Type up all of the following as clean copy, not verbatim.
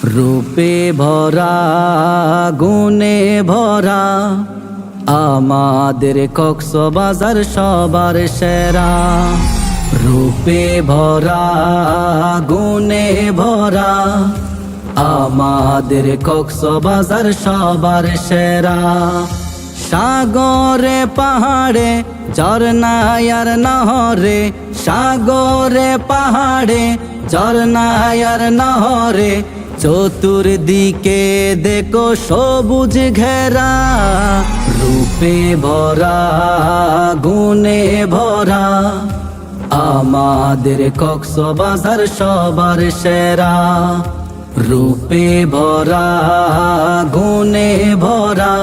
রূপে ভরা গুণে ভরা আমাদের কক্সবাজার সবার সেরা। রূপে ভরা গুণে ভরা আমাদের কক্সবাজার সবার সেরা। সাগরে পাহাড়ে ঝর্ণায় আর নহরে, সাগরে পাহাড়ে ঝর্ণায় আর নহরে, চতুর্দিকে দেখো সবুজ ঘেরা। রূপে ভরা গুণে ভরা আমাদের কক্সবাজার সবার সেরা। রূপে ভরা গুণে ভরা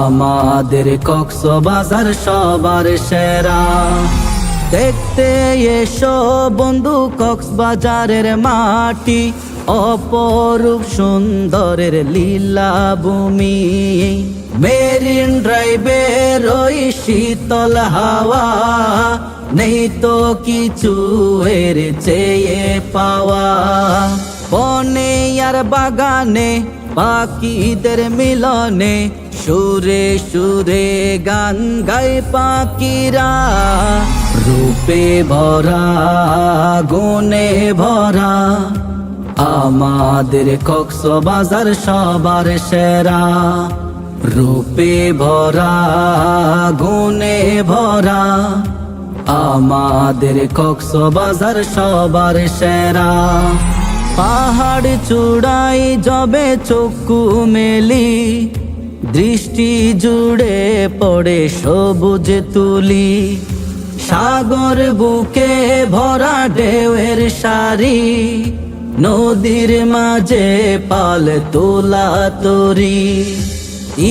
আমাদের কক্সবাজার সবার সেরা। দেখতে এসো বন্ধু কক্সবাজারের মাটি, অপরূপ সুন্দরের লীলাভূমি। মেরিন ড্রাইভের ওই শীতল হাওয়া, নেই তো কিছু এর চেয়ে পাওয়া। বনে আর বাগানে পাখিদের মিলনে, সুরে সুরে গান গায় পাখিরা। রূপে ভরা গুণে ভরা আমাদের কক্সবাজার সবার সেরা। রূপে ভরা গুণে ভরা আমাদের কক্সবাজার সবার সেরা। পাহাড় চূড়াই যবে চক্ষু মেলি, দৃষ্টি জুড়ে পড়ে সবুজ তুলি। সাগর বুকে ভরা ঢেউয়ের সারি, নদীর মাঝে পাল তোলা তরি।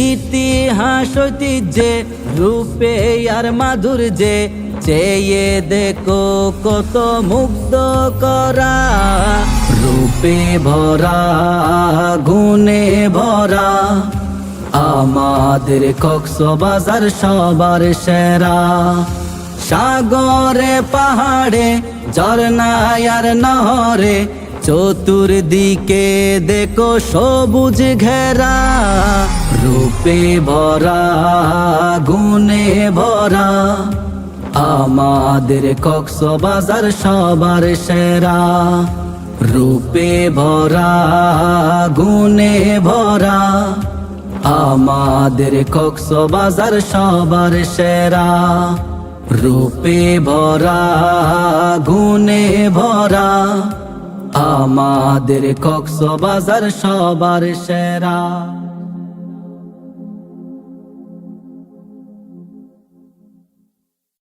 ইতিহাস ঐতিহ্যে রূপে আর মাধুর্যে, চেয়ে দেখো কত মুগ্ধ করা। রূপে ভরা গুণে ভরা আমাদের কক্সবাজার সবার সেরা। সাগরে পাহাড়ে ঝর্ণায় আর নহরে, চতুর্দিকে দেখো সবুজ ঘেরা। রূপে ভরা গুণে ভরা আমাদের কক্সবাজার সবার সেরা। রূপে ভরা গুণে ভরা আমাদের কক্সবাজার সবার সেরা। রূপে ভরা গুণে ভরা আমাদের কক্সবাজার সবার সেরা।